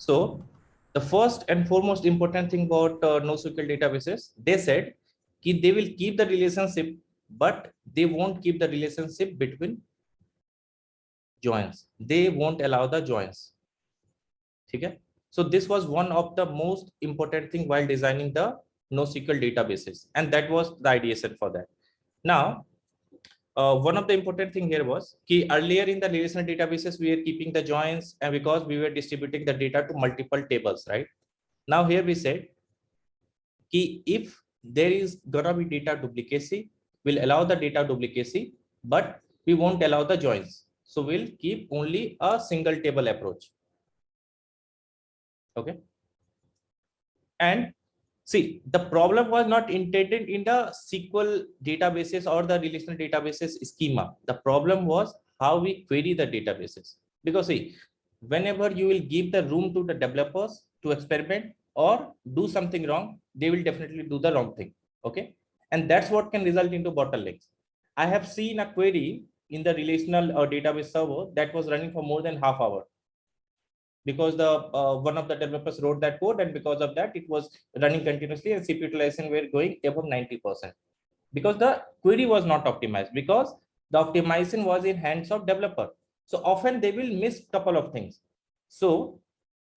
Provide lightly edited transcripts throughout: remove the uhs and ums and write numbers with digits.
So the first and foremost important thing about NoSQL databases, they said they will keep the relationship, but they won't keep the relationship between joins. They won't allow the joins. Okay? So this was one of the most important thing while designing the NoSQL databases, and that was the ideation for that. Now, one of the important thing here was earlier in the relational databases we were keeping the joins, and because we were distributing the data to multiple tables, right? Now here we said if there is gonna be data duplicacy, we'll allow the data duplicacy, but we won't allow the joins. So we'll keep only a single table approach. Okay. And see, the problem was not intended in the SQL databases or the relational databases schema. The problem was how we query the databases. Because see, whenever you will give the room to the developers to experiment or do something wrong, they will definitely do the wrong thing. Okay. And that's what can result into bottlenecks. I have seen a query in the relational or database server that was running for more than half hour, because the one of the developers wrote that code, and because of that it was running continuously and CPU utilization were going above 90%, because the query was not optimized, because the optimization was in hands of developer. So often they will miss couple of things. So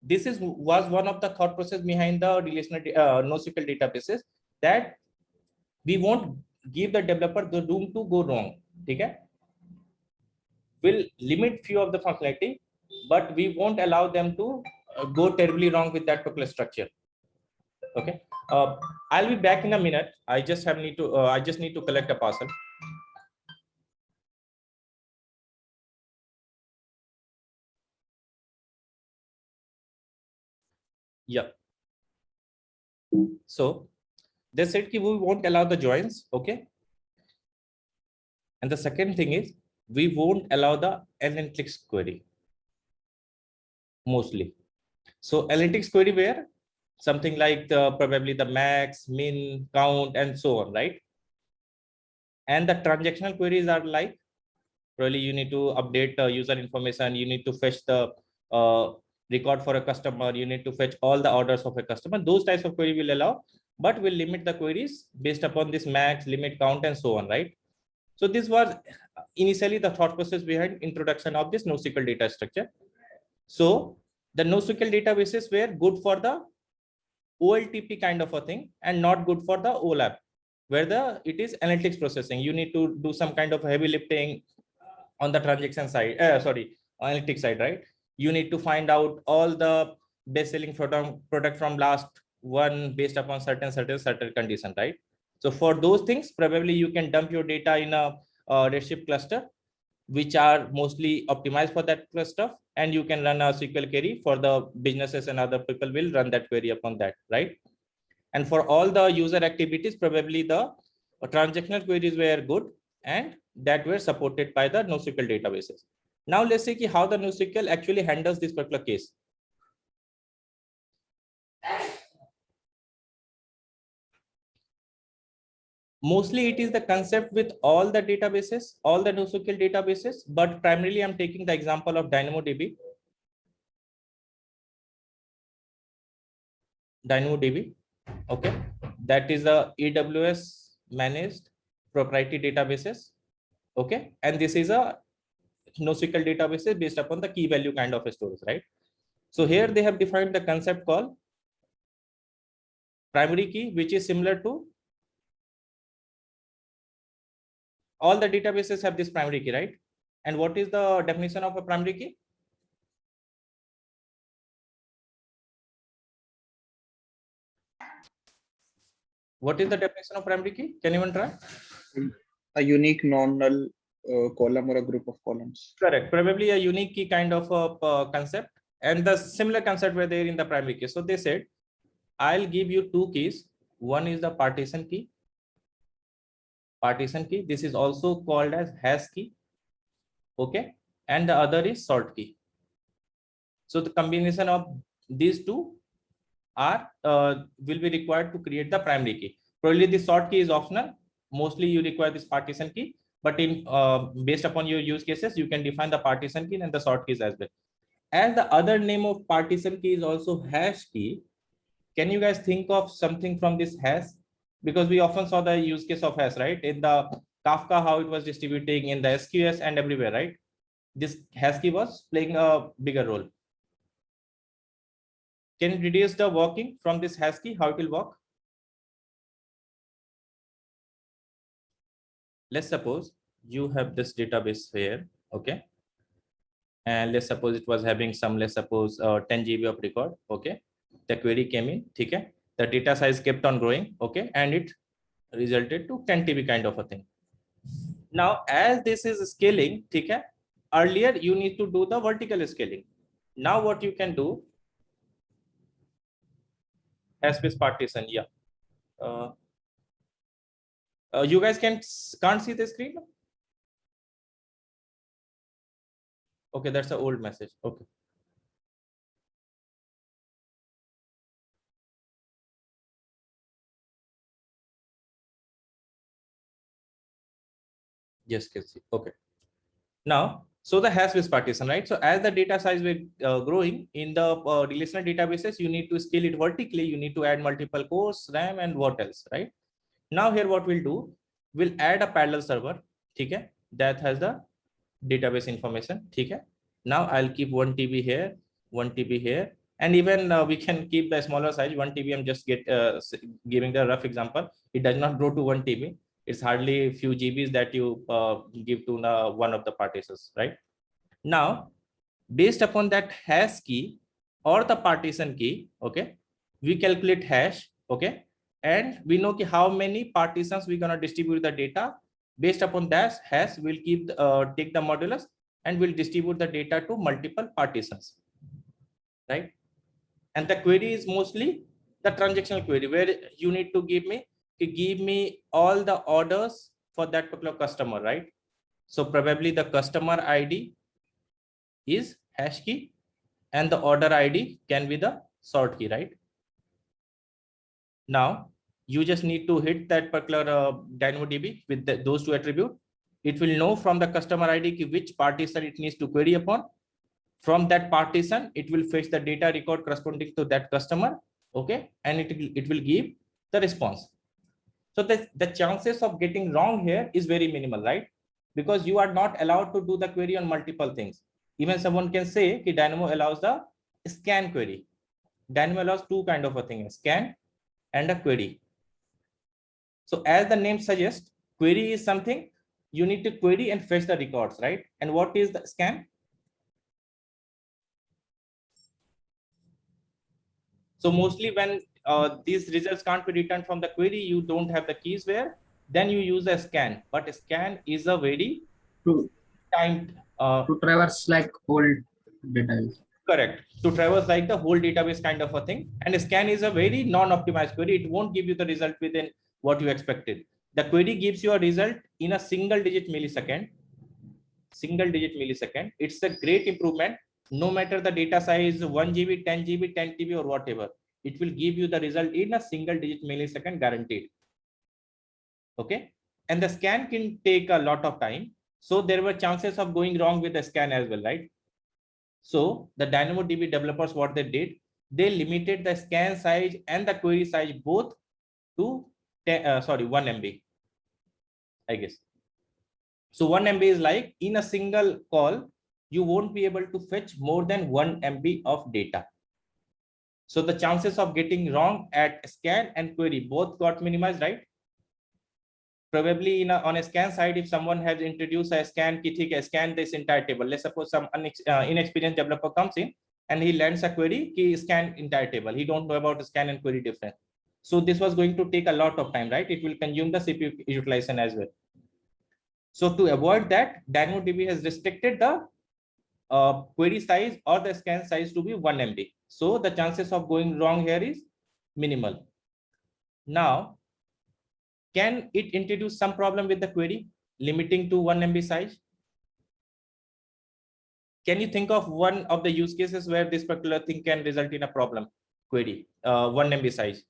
this was one of the thought process behind the relational NoSQL databases, that we won't give the developer the room to go wrong. Okay, will limit few of the functionality, but we won't allow them to go terribly wrong with that particular structure. Okay, I'll be back in a minute. I just need to collect a parcel. Yeah. So they said we won't allow the joins. Okay. And the second thing is we won't allow the analytics query mostly. So analytics query where something like probably the max, min, count, and so on, right? And the transactional queries are like probably you need to update user information, you need to fetch the record for a customer, you need to fetch all the orders of a customer. Those types of query will allow, but will limit the queries based upon this max, limit, count, and so on, right? So this was initially the thought process behind introduction of this NoSQL data structure. So the NoSQL databases were good for the OLTP kind of a thing and not good for the OLAP, where it is analytics processing. You need to do some kind of heavy lifting on the transaction side, analytics side, right? You need to find out all the best selling product from last one based upon certain condition, right? So for those things, probably you can dump your data in a Redshift cluster, which are mostly optimized for that stuff, and you can run a SQL query for the businesses, and other people will run that query upon that, right? And for all the user activities, probably the transactional queries were good, and that were supported by the NoSQL databases. Now let's see how the NoSQL actually handles this particular case. Mostly it is the concept with all the databases, all the NoSQL databases, but primarily I'm taking the example of DynamoDB. DynamoDB, okay, that is a AWS managed proprietary databases, okay, and this is a NoSQL databases based upon the key value kind of a storage, right? So here they have defined the concept called primary key, which is similar to all the databases have this primary key, right? And what is the definition of a primary key? What is the definition of primary key? Can anyone try? A unique non-null column or a group of columns. Correct. Probably a unique key kind of a concept, and the similar concept were there in the primary key. So they said, I'll give you two keys. One is the partition key. Partition key. This is also called as hash key. Okay. And the other is sort key. So the combination of these two are will be required to create the primary key. Probably the sort key is optional. Mostly you require this partition key, but in based upon your use cases, you can define the partition key and the sort keys as well. as the other name of partition key is also hash key, can you guys think of something from this hash? Because we often saw the use case of hash, right? In the Kafka, how it was distributing in the SQS and everywhere, right? This hash key was playing a bigger role. Can you reduce the working from this hash key, how it will work? Let's suppose you have this database here, okay? And let's suppose it was having some, let's suppose 10 GB of record, okay? The query came in, okay? The data size kept on growing, okay? And it resulted to 10 TB kind of a thing. Now, as this is scaling, okay? Earlier, you need to do the vertical scaling. Now, what you can do, hash-based partition, yeah. You guys can't see the screen? Okay, that's an old message. Okay. Yes, can see. Okay. Now, so the hash-based partition, right? So as the data size will growing in the relational databases, you need to scale it vertically. You need to add multiple cores, RAM, and what else, right? Now here, what we'll do, we'll add a parallel server, okay, that has the database information, okay. Now I'll keep 1 TB here, 1 TB here, and even we can keep the smaller size, 1 TB. I'm just giving the rough example. It does not grow to 1 TB. It's hardly a few GBs that you give to one of the partitions, right? Now, based upon that hash key or the partition key, okay, we calculate hash, okay, and we know how many partitions we're gonna distribute the data. Based upon that hash, we'll take the modulus and we'll distribute the data to multiple partitions, right? And the query is mostly the transactional query, where you need to give me all the orders for that particular customer, right? So probably the customer ID is hash key and the order ID can be the sort key, right? Now you just need to hit that particular DynamoDB with those two attributes. It will know from the customer ID which partition it needs to query upon. From that partition, it will fetch the data record corresponding to that customer, okay, and it will give the response. So the chances of getting wrong here is very minimal, right? Because you are not allowed to do the query on multiple things. Even someone can say that Dynamo allows the scan query. Dynamo allows two kind of a thing, a scan and a query. So as the name suggests, query is something you need to query and fetch the records, right? And what is the scan? So mostly when these results can't be returned from the query, you don't have the keys where, then you use a scan. But a scan is a very timed to traverse like old database. Correct. To traverse like the whole database kind of a thing. And a scan is a very non-optimized query. It won't give you the result within what you expected. The query gives you a result in a single digit millisecond. Single digit millisecond. It's a great improvement. No matter the data size 1 GB, 10 GB, 10 TB or whatever, it will give you the result in a single digit millisecond guaranteed. Okay. And the scan can take a lot of time. So there were chances of going wrong with the scan as well, right? So the DynamoDB developers, what they did, they limited the scan size and the query size both to 1 MB, I guess. So 1 MB is like in a single call, you won't be able to fetch more than 1 MB of data. So the chances of getting wrong at scan and query both got minimized, right? Probably on a scan side, if someone has introduced a scan key, scan this entire table. Let's suppose some inexperienced developer comes in and he lands a query, he scan entire table. He don't know about scan and query difference. So this was going to take a lot of time, right? It will consume the CPU utilization as well. So to avoid that, DynamoDB has restricted the query size or the scan size to be 1 MB. So the chances of going wrong here is minimal. Now, can it introduce some problem with the query limiting to 1 MB size? Can you think of one of the use cases where this particular thing can result in a problem? Query 1 MB size.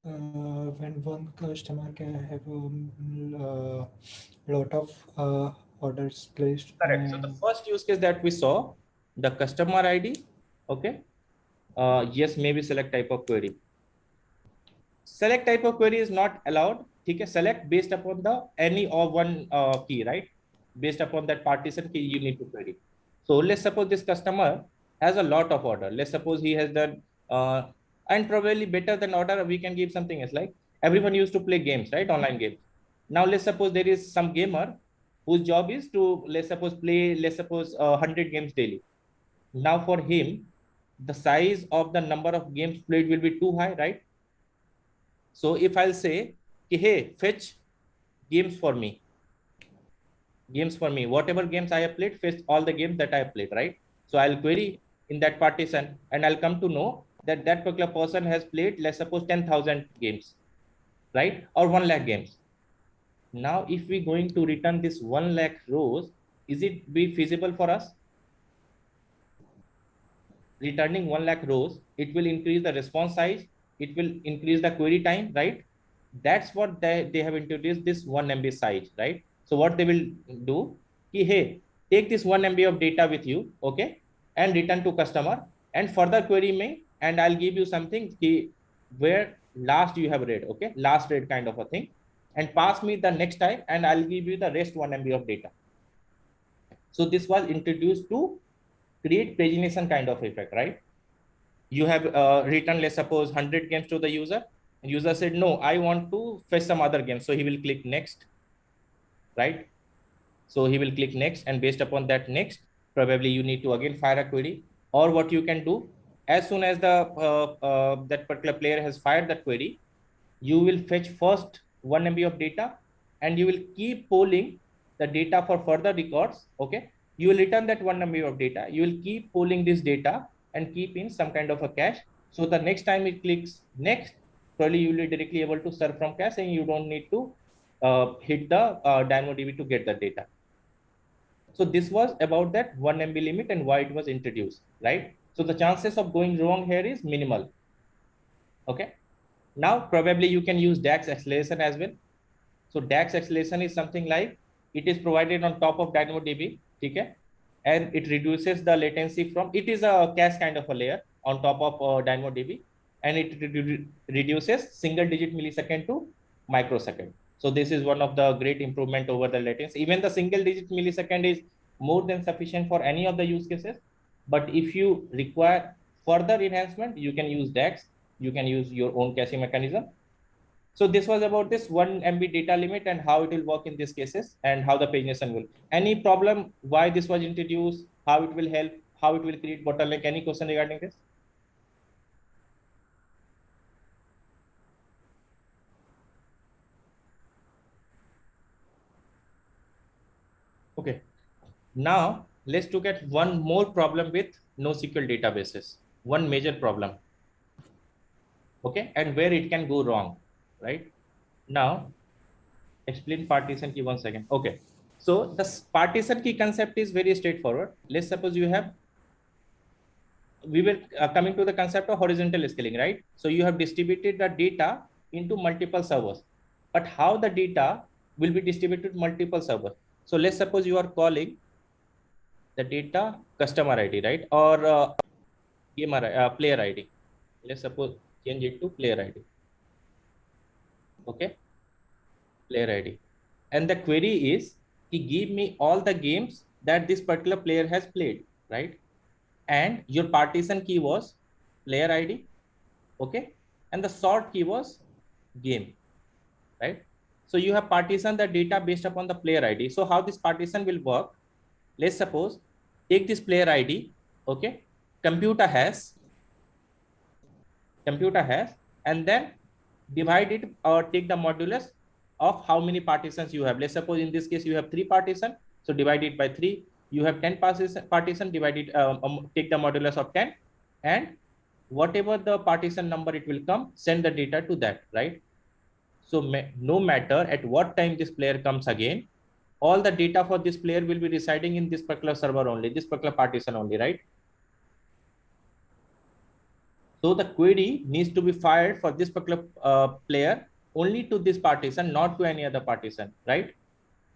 When one customer can have a lot of orders placed. Correct. So the And first use case that we saw, the customer ID. Okay. Yes, maybe select type of query. Select type of query is not allowed. Okay. Select based upon the any of one key, right? Based upon that partition key you need to query. So let's suppose this customer has a lot of order. Let's suppose he has done and probably better than order, we can give something else like everyone used to play games, right? Online games. Now let's suppose there is some gamer whose job is to, let's suppose, play, let's suppose 100 games daily. Now for him, the size of the number of games played will be too high, right? So if I'll say, hey, fetch games for me, whatever games I have played, fetch all the games that I have played, right? So I'll query in that partition and I'll come to know that that particular person has played, let's suppose 10,000 games, right? Or 1 lakh games. Now, if we're going to return this 1 lakh rows, is it be feasible for us? Returning 1 lakh rows, it will increase the response size, it will increase the query time, right? That's what they have introduced this 1 MB size, right? So what they will do, hey, take this 1 MB of data with you, okay, and return to customer and further query me, and I'll give you something where last you have read, okay, last read kind of a thing, and pass me the next time, and I'll give you the rest 1 MB of data. So this was introduced to create pagination kind of effect, right? You have written, let's suppose 100 games to the user. And user said, no, I want to fetch some other games. So he will click next, right? So he will click next, and based upon that next, probably you need to again fire a query. Or what you can do, as soon as the that particular player has fired that query, you will fetch first 1 MB of data, and you will keep polling the data for further records. Okay, you will return that 1 MB of data. You will keep polling this data and keep in some kind of a cache. So the next time it clicks next, probably you will be directly able to serve from cache, and you don't need to hit the DynamoDB to get the data. So this was about that 1 MB limit and why it was introduced, right? So the chances of going wrong here is minimal. Okay. Now, probably you can use DAX acceleration as well. So DAX acceleration is something like, it is provided on top of DynamoDB, okay? And it reduces the latency from, it is a cache kind of a layer on top of DynamoDB, and it reduces single digit millisecond to microsecond. So this is one of the great improvement over the latency. Even the single digit millisecond is more than sufficient for any of the use cases. But if you require further enhancement, you can use DAX. You can use your own caching mechanism. So this was about this 1 MB data limit and how it will work in these cases and how the pagination will. Any problem why this was introduced, how it will help, how it will create bottleneck? Any question regarding this? Okay. Now let's look at one more problem with NoSQL databases. One major problem. Okay, and where it can go wrong, right? Now, explain partition key 1 second. Okay, so the partition key concept is very straightforward. Let's suppose you have, we were coming to the concept of horizontal scaling, right? So you have distributed the data into multiple servers, but how the data will be distributed to multiple servers? So let's suppose you are calling the data customer ID, right? Or gamer player ID. Let's suppose change it to player ID. Okay, player ID. And the query is, give me all the games that this particular player has played, right? And your partition key was player ID, okay? And the sort key was game, right? So you have partitioned the data based upon the player ID. So how this partition will work? Let's suppose, take this player ID, okay? Computer has, and then divide it or take the modulus of how many partitions you have. Let's suppose in this case you have 3 partitions, so divide it by 3. You have 10 partition, divide it, take the modulus of 10, and whatever the partition number it will come, send the data to that, right? So no matter at what time this player comes again, all the data for this player will be residing in this particular server only, this particular partition only, right? So the query needs to be fired for this particular player only to this partition, not to any other partition, right?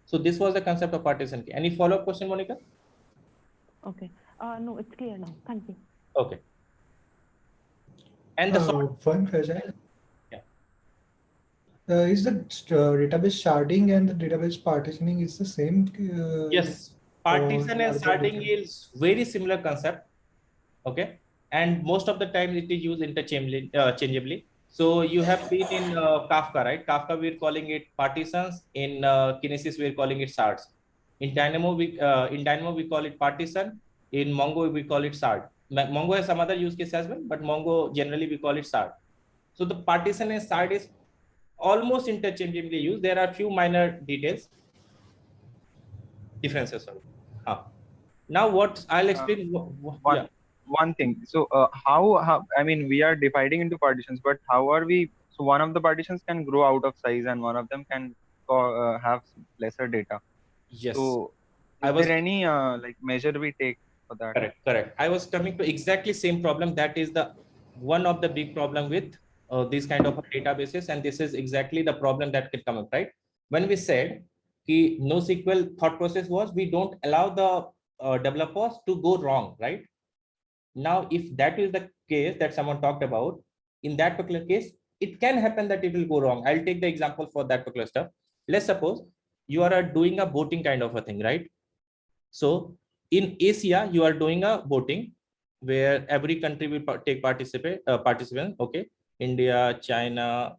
So this was the concept of partition key. Any follow-up question, Monica? Okay. No, it's clear now. Thank you. Okay. And the sort, One question. Yeah. Is the database sharding and the database partitioning is the same? yes, partition and are they sharding different? is very similar concept. Okay, and most of the time it is used interchangeably. Changeably. So you have seen in Kafka, right? Kafka we're calling it partitions. In Kinesis we're calling it shards. In Dynamo we call it partition. In Mongo we call it shard. Mongo has some other use case as well, but Mongo generally we call it shard. So the partition and shard is almost interchangeably used. There are few minor details, differences. Sorry. Now what I'll explain. Yeah. One thing. So how I mean, we are dividing into partitions, but how are we? So one of the partitions can grow out of size, and one of them can have lesser data. Yes. So I is was there any like measure we take for that? correct. I was coming to exactly same problem. That is the one of the big problem with these kind of databases, and this is exactly the problem that can come up, right? When we said the NoSQL thought process was we don't allow the developers to go wrong, right? Now, if that is the case that someone talked about, in that particular case, it can happen that it will go wrong. I'll take the example for that particular stuff. Let's suppose you are doing a boating kind of a thing, right? So in Asia, you are doing a boating where every country will take participant. Okay, India, China,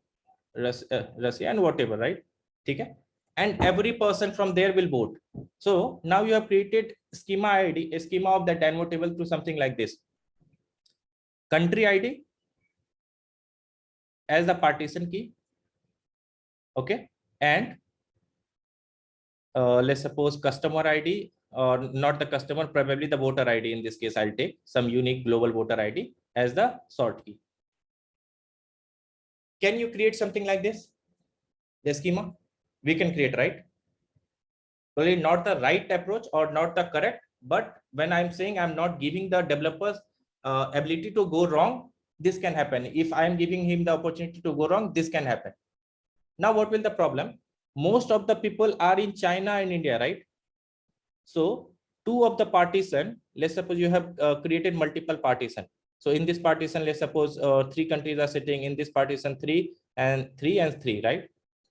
Russia, and whatever, right? Okay, and every person from there will vote. So now you have created schema ID, a schema of the Dynamo table through something like this. Country ID as the partition key. Okay, and let's suppose customer ID, or not the customer, probably the voter ID. In this case, I'll take some unique global voter ID as the sort key. Can you create something like this? The schema we can create, right? Probably not the right approach or not the correct, but when I'm saying I'm not giving the developers ability to go wrong, this can happen. If I'm giving him the opportunity to go wrong, this can happen. Now, what will the problem? Most of the people are in China and India, right? So two of the partition, let's suppose you have created multiple partition. So in this partition, let's suppose 3 countries are sitting in this partition, 3 and 3 and 3, right?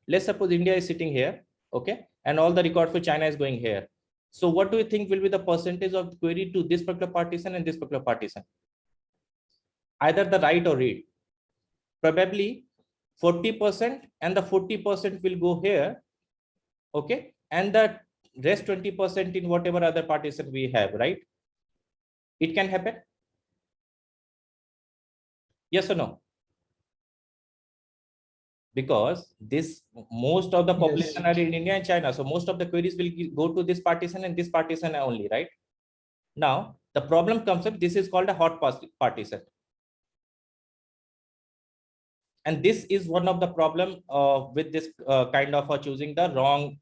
Let's suppose India is sitting here, okay? And all the record for China is going here. So what do you think will be the percentage of the query to this particular partition and this particular partition? Either the write or read. Probably 40% and the 40% will go here, okay? And the rest 20% in whatever other partition we have, right? It can happen. Yes or no? Because this most of the population are in India and China, so most of the queries will go to this partition and this partition only, right? Now the problem comes up. This is called a hot partition, and this is one of the problem with this kind of choosing the wrong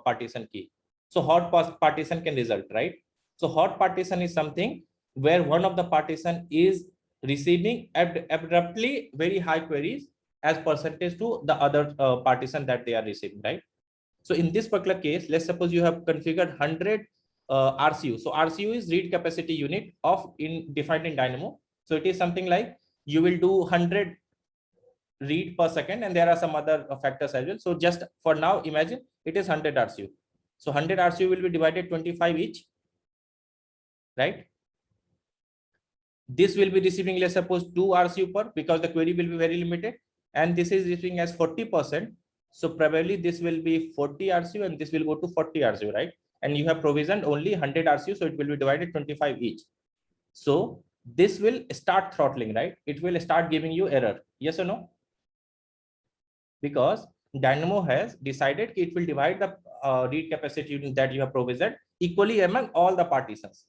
partition key. So hot partition can result, right? So hot partition is something where one of the partition is receiving abruptly very high queries as percentage to the other partition that they are receiving, right? So in this particular case, let's suppose you have configured 100 RCU. So RCU is read capacity unit of defined in Dynamo. So it is something like you will do 100 read per second, and there are some other factors as well. So just for now, imagine it is 100 RCU. So 100 RCU will be divided 25 each, right? This will be receiving, let's suppose 2 RCU per, because the query will be very limited, and this is receiving as 40%. So probably this will be 40 RCU and this will go to 40 RCU, right? And you have provisioned only 100 RCU, so it will be divided 25 each. So this will start throttling, right? It will start giving you error. Yes or no? Because Dynamo has decided it will divide the read capacity unit that you have provisioned equally among all the partitions.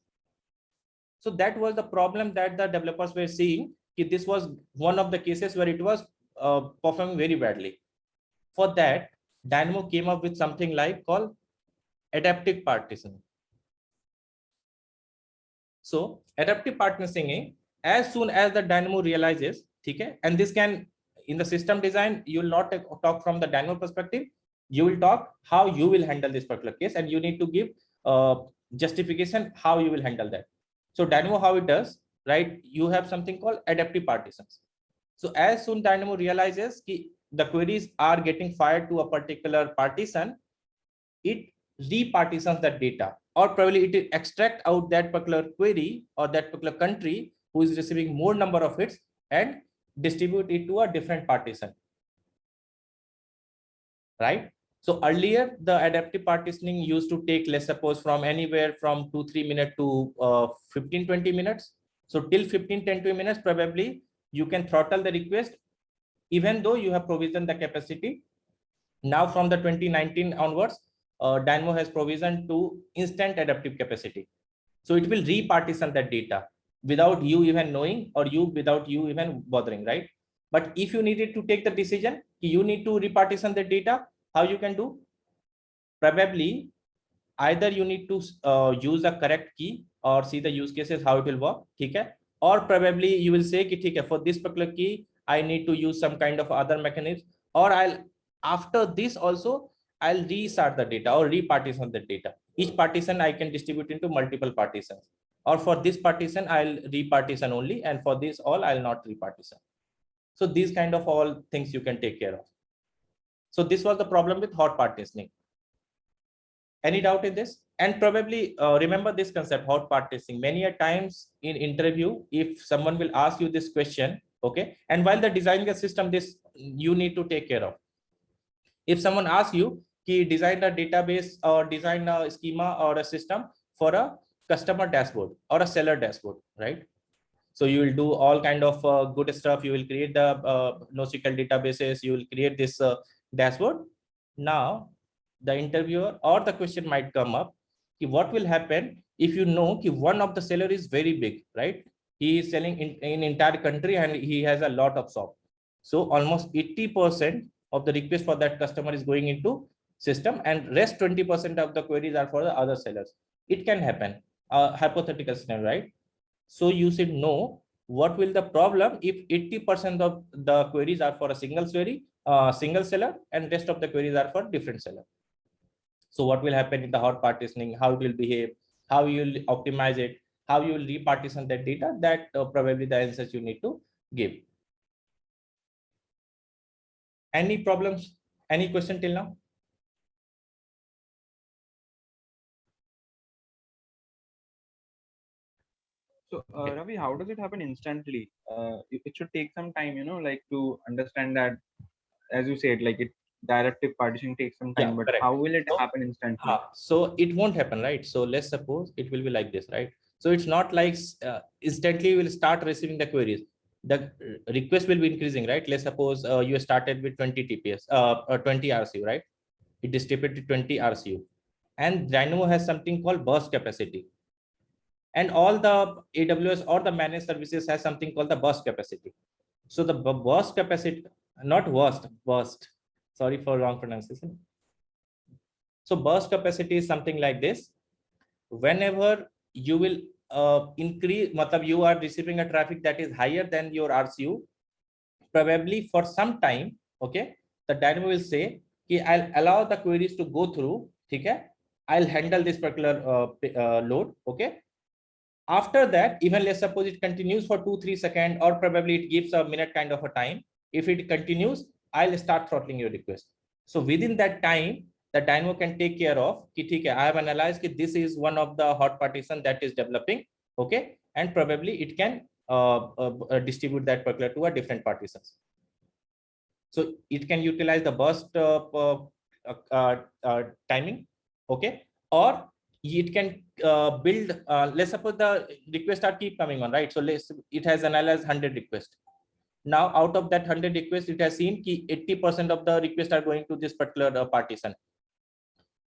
So that was the problem that the developers were seeing. This was one of the cases where it was performing very badly. For that, Dynamo came up with something like called adaptive partitioning. So adaptive partitioning, as soon as the Dynamo realizes, okay, and this can, in the system design, you will not talk from the Dynamo perspective. You will talk how you will handle this particular case, and you need to give justification how you will handle that. So Dynamo, how it does, right? You have something called adaptive partitions. So as soon Dynamo realizes that the queries are getting fired to a particular partition, it repartitions that data, or probably it extract out that particular query or that particular country who is receiving more number of hits and distribute it to a different partition, right? So earlier the adaptive partitioning used to take, let's suppose, from anywhere from 2-3 minutes to 15-20 minutes. So till 15-20 minutes probably you can throttle the request even though you have provisioned the capacity. Now from the 2019 onwards, Dynamo has provisioned to instant adaptive capacity. So it will repartition that data without you even knowing, or without you even bothering, right? But if you needed to take the decision, you need to repartition the data, how you can do? Probably either you need to use the correct key or see the use cases how it will work, okay? Or probably you will say, okay, for this particular key, I need to use some kind of other mechanism, or after this also, I'll restart the data or repartition the data. Each partition I can distribute into multiple partitions, or for this partition, I'll repartition only, and for this all, I'll not repartition. So these kind of all things you can take care of. So this was the problem with hot partitioning. Any doubt in this? And probably remember this concept, hot partitioning. Many a times in interview, if someone will ask you this question, okay, and while they're designing a system, this you need to take care of. If someone asks you, design a database or design a schema or a system for a customer dashboard or a seller dashboard, right? So you will do all kind of good stuff. You will create the NoSQL databases. You will create this dashboard. Now, the interviewer or the question might come up, what will happen if you know one of the seller is very big, right? He is selling in entire country and he has a lot of shop. So almost 80% of the request for that customer is going into system, and rest 20% of the queries are for the other sellers. It can happen, hypothetical scenario, right? So you should know what will the problem if 80% of the queries are for a single seller and rest of the queries are for different seller. So what will happen in the hot partitioning, how it will behave, how you will optimize it, how you will repartition that data, that probably the answers you need to give. Any problems, any question till now? So Ravi, how does it happen instantly? It should take some time, like to understand that, as you said, like directive partitioning takes some time, Yeah, but correct. how will it happen instantly? So it won't happen, right? So let's suppose it will be like this, right? So it's not like instantly you will start receiving the queries. The request will be increasing, right? Let's suppose you started with 20 TPS, or 20 RCU, right? It distributed to 20 RCU, and Dynamo has something called burst capacity. And all the AWS or the managed services has something called the burst capacity. So the burst capacity, not burst. Sorry for wrong pronunciation. So burst capacity is something like this. Whenever you will increase, you are receiving a traffic that is higher than your RCU, probably for some time, okay, the Dynamo will say, I'll allow the queries to go through, okay, I'll handle this particular load, okay. After that, even let's suppose it continues for 2-3 seconds, or probably it gives a minute kind of a time. If it continues, I'll start throttling your request. So within that time, the Dynamo can take care of, I have analyzed this is one of the hot partition that is developing, okay, and probably it can distribute that particular to a different partitions. So it can utilize the burst timing, okay, or it can build, let's suppose the requests are keep coming on, right? So it has analyzed 100 requests. Now out of that 100 requests, it has seen 80% of the requests are going to this particular partition.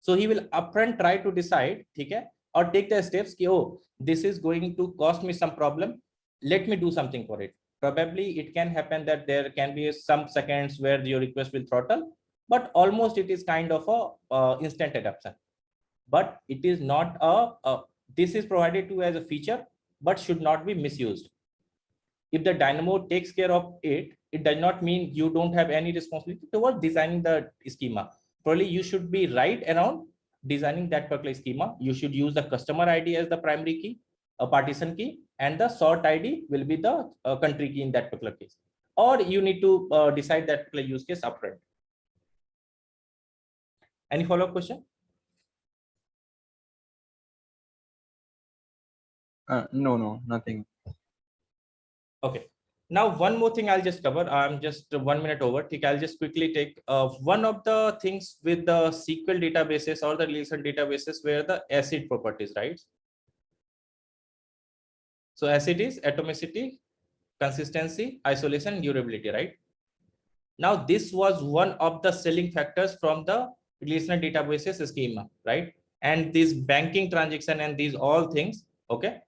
So he will upfront try to decide, okay, or take the steps, oh, this is going to cost me some problem, let me do something for it. Probably it can happen that there can be some seconds where your request will throttle, but almost it is kind of a instant adoption. But it is not this is provided to as a feature, but should not be misused. If the Dynamo takes care of it, it does not mean you don't have any responsibility towards designing the schema. probably you should be right around designing that particular schema. You should use the customer ID as the primary key, a partition key, and the sort ID will be the country key in that particular case. Or you need to decide that particular use case upfront. Any follow-up question? No, nothing. Okay. Now, one more thing I'll just cover. I'm just 1 minute over. I'll just quickly take one of the things with the SQL databases or the relational databases where the ACID properties, right? So ACID is atomicity, consistency, isolation, durability, right? Now, this was one of the selling factors from the relational databases schema, right? And these banking transaction and these all things, okay,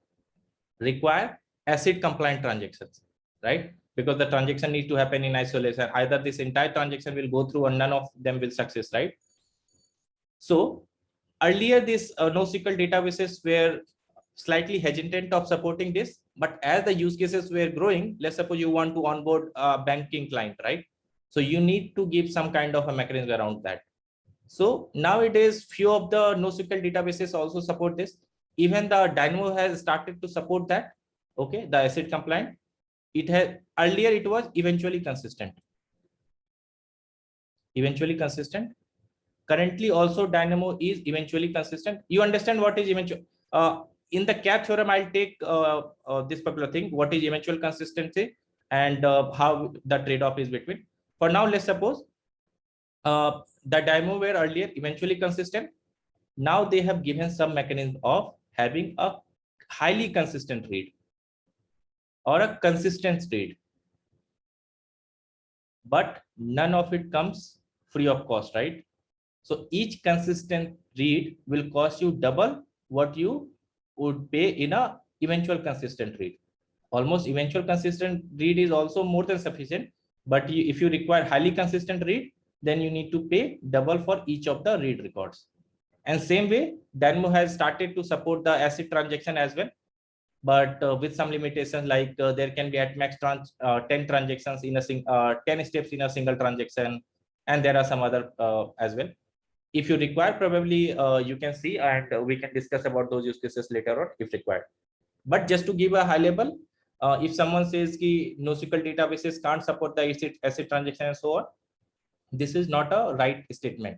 require ACID compliant transactions, right? Because the transaction needs to happen in isolation. Either this entire transaction will go through or none of them will success, right? So earlier, this NoSQL databases were slightly hesitant of supporting this, but as the use cases were growing, let's suppose you want to onboard a banking client, right? So you need to give some kind of a mechanism around that. So nowadays, few of the NoSQL databases also support this. Even the Dynamo has started to support that. Okay, the ACID compliant. It has earlier it was eventually consistent. Currently, also Dynamo is eventually consistent. You understand what is eventual? In the CAP theorem, I'll take this particular thing. What is eventual consistency and how the trade-off is between. For now, let's suppose the Dynamo were earlier eventually consistent. Now they have given some mechanism of having a highly consistent read or a consistent read, but none of it comes free of cost, right? So each consistent read will cost you double what you would pay in a eventual consistent read. Almost eventual consistent read is also more than sufficient, but if you require highly consistent read, then you need to pay double for each of the read records. And same way, Dynamo has started to support the ACID transaction as well, but with some limitations, like there can be at max 10 transactions in a 10 steps in a single transaction, and there are some other as well. If you require, probably you can see, and we can discuss about those use cases later on if required. But just to give a high level, if someone says ki NoSQL databases can't support the ACID transaction and so on, this is not a right statement.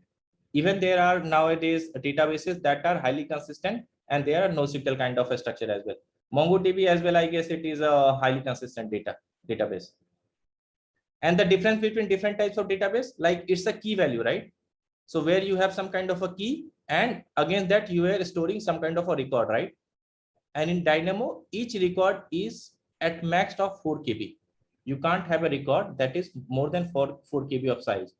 Even there are nowadays databases that are highly consistent and they are NoSQL kind of a structure as well. MongoDB as well, I guess it is a highly consistent database. And the difference between different types of database, like it's a key value, right? So where you have some kind of a key, and against that you are storing some kind of a record, right? And in Dynamo, each record is at max of 4 KB. You can't have a record that is more than 4 KB of size.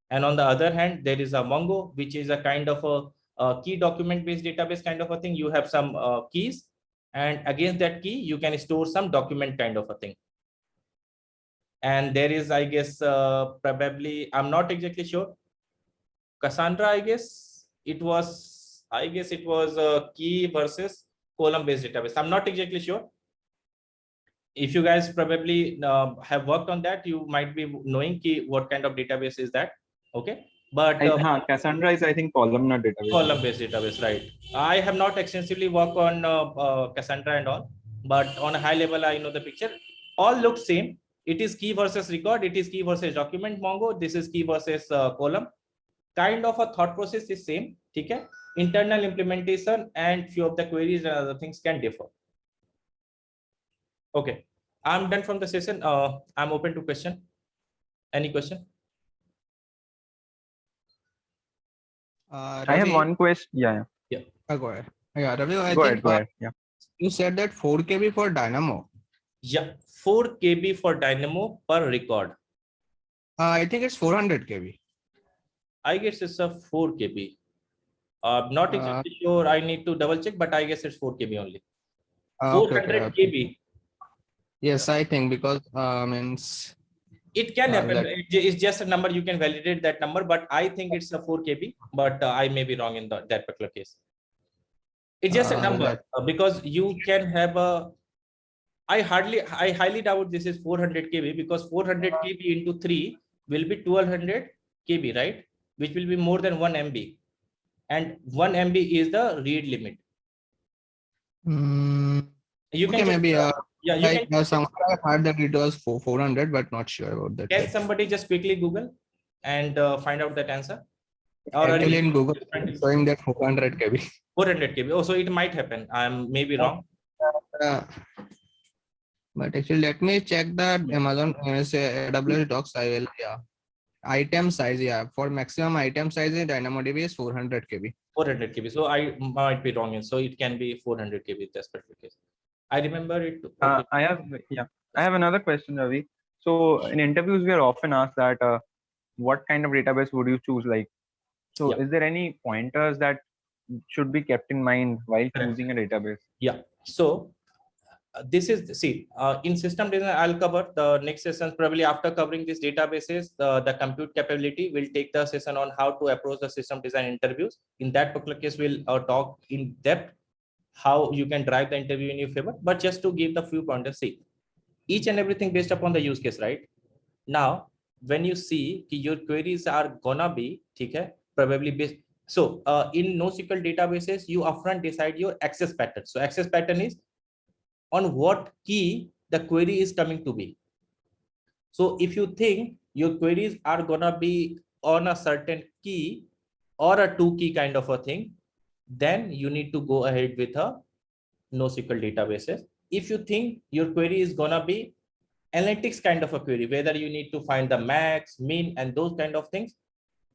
And on the other hand, there is a Mongo, which is a kind of a key document based database kind of a thing. You have some keys, and against that key, you can store some document kind of a thing. And there is, I guess, probably, I'm not exactly sure. Cassandra, I guess it was a key versus column based database. I'm not exactly sure. If you guys probably have worked on that, you might be knowing what kind of database is that. Okay, but Cassandra is, I think, columnar database. Column based database, right? I have not extensively worked on Cassandra and all, but on a high level, I know the picture. All look same. It is key versus record. It is key versus document Mongo. This is key versus column. Kind of a thought process is same. Okay? Internal implementation and few of the queries and other things can differ. Okay, I'm done from the session. I'm open to question. Any question? I have one question. Yeah. Go ahead. Yeah, Ravi, Go ahead. Yeah. You said that 4 KB for Dynamo. Yeah, 4 KB for Dynamo per record. I think it's 400 KB. I guess it's a 4 KB. Not exactly sure. I need to double check, but I guess it's 4 KB only. 400 KB. Yes, I think because means it can happen. It's just a number. You can validate that number, but I think it's a 4 KB. But I may be wrong in that particular case. It's just a number because you can have a. I highly doubt this is 400 KB because 400 KB into 3 will be 1200 KB, right? which will be more than 1 MB, and 1 MB is the read limit. You Okay, can just, maybe yeah, you like can. somewhere I heard that it was 400, but not sure about that. Can somebody just quickly Google and find out that answer? Or Actually, in Google, find it's it. showing that 400 KB. 400 KB. Oh, so it might happen. I'm maybe wrong. Uh, but actually, let me check that Amazon say AWS docs. I will, yeah. Item size, yeah. For maximum item size in DynamoDB is 400 KB. 400 KB. So I might be wrong. So it can be 400 KB in that specific case. I remember it. Okay. I have another question, Ravi. So in interviews, we are often asked that what kind of database would you choose? Like, so Yeah. is there any pointers that should be kept in mind while Correct. choosing a database? Yeah. So this is, see, in system design, I'll cover the next session. Probably after covering these databases, the compute capability will take the session on how to approach the system design interviews. In that particular case, we'll talk in depth how you can drive the interview in your favor. But just to give the few pointers, see, each and everything based upon the use case, right? Now, when you see your queries are gonna be, okay, probably based. So in NoSQL databases, you upfront decide your access pattern. So access pattern is on what key the query is coming to be. So if you think your queries are gonna be on a certain key or a 2 key kind of a thing, then you need to go ahead with a NoSQL databases. If you think your query is gonna be analytics kind of a query, whether you need to find the max, min, and those kind of things,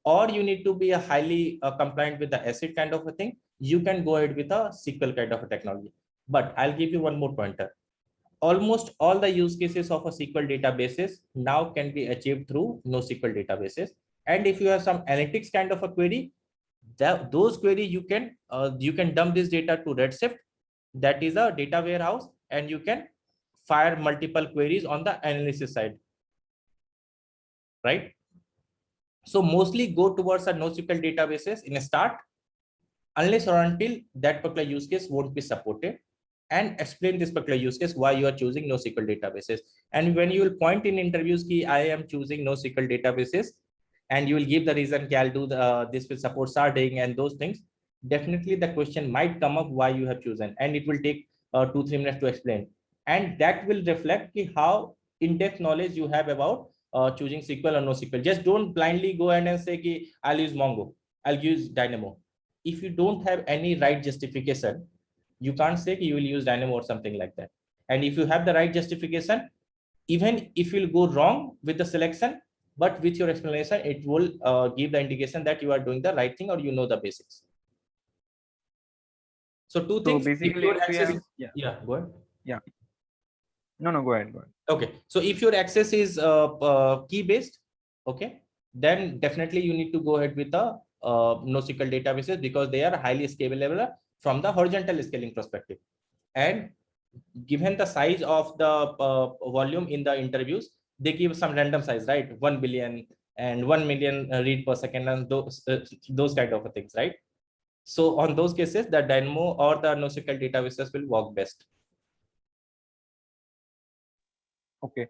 or you need to be a highly compliant with the ACID kind of a thing, you can go ahead with a SQL kind of a technology. But I'll give you one more pointer. Almost all the use cases of a SQL databases now can be achieved through NoSQL databases. And if you have some analytics kind of a query, those query you can dump this data to Redshift, that is a data warehouse, and you can fire multiple queries on the analysis side, right? So mostly go towards a NoSQL databases in a start, unless or until that particular use case won't be supported, and explain this particular use case why you are choosing NoSQL databases. And when you will point in interviews key, I am choosing NoSQL databases, and you will give the reason, I'll do this will support sharding and those things, definitely the question might come up why you have chosen, and it will take 2-3 minutes to explain. And that will reflect how in-depth knowledge you have about choosing SQL or NoSQL. Just don't blindly go ahead and say, ki, I'll use Mongo, I'll use Dynamo. If you don't have any right justification, you can't say you will use Dynamo or something like that. And if you have the right justification, even if you'll go wrong with the selection, but with your explanation, it will give the indication that you are doing the right thing or you know the basics. So two things. Basically, if your access is, yeah, go ahead. Yeah. No, go ahead. Okay. So if your access is key based, okay, then definitely you need to go ahead with the NoSQL databases, because they are highly scalable from the horizontal scaling perspective. And given the size of the volume in the interviews, they give some random size, right? 1 billion and 1 million read per second, and those kind of things, right? So on those cases, the Dynamo or the NoSQL databases will work best. Okay.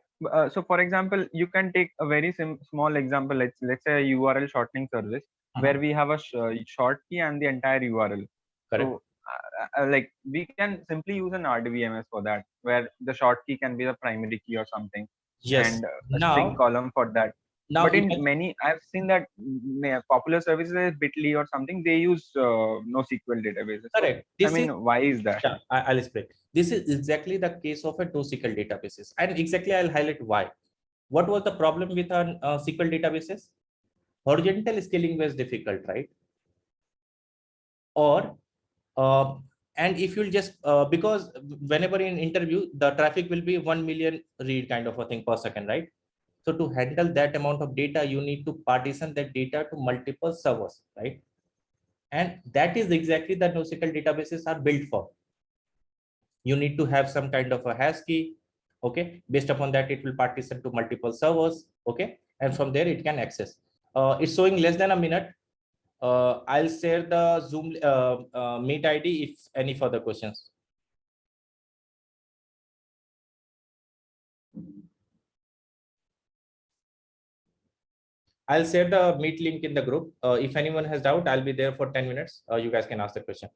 So for example, you can take a very small example. Let's say a URL shortening service where we have a short key and the entire URL. Correct. So like we can simply use an RDBMS for that, where the short key can be the primary key or something. Yes. And a string column for that. Now, but in many, I've seen that popular services, Bitly or something, they use NoSQL databases. Correct. So, I mean, why is that? Yeah, I'll explain. This is exactly the case of a NoSQL databases, and exactly I'll highlight why. What was the problem with SQL databases? Horizontal scaling was difficult, right? Or and if you'll just because whenever in interview the traffic will be 1 million read kind of a thing per second, right? So to handle that amount of data, you need to partition that data to multiple servers, right? And that is exactly that NoSQL databases are built for. You need to have some kind of a hash key, okay? Based upon that, it will partition to multiple servers, okay? And from there it can access. It's showing less than a minute. I'll share the Zoom Meet ID if any further questions. I'll share the meet link in the group. If anyone has doubt, I'll be there for 10 minutes. You guys can ask the question.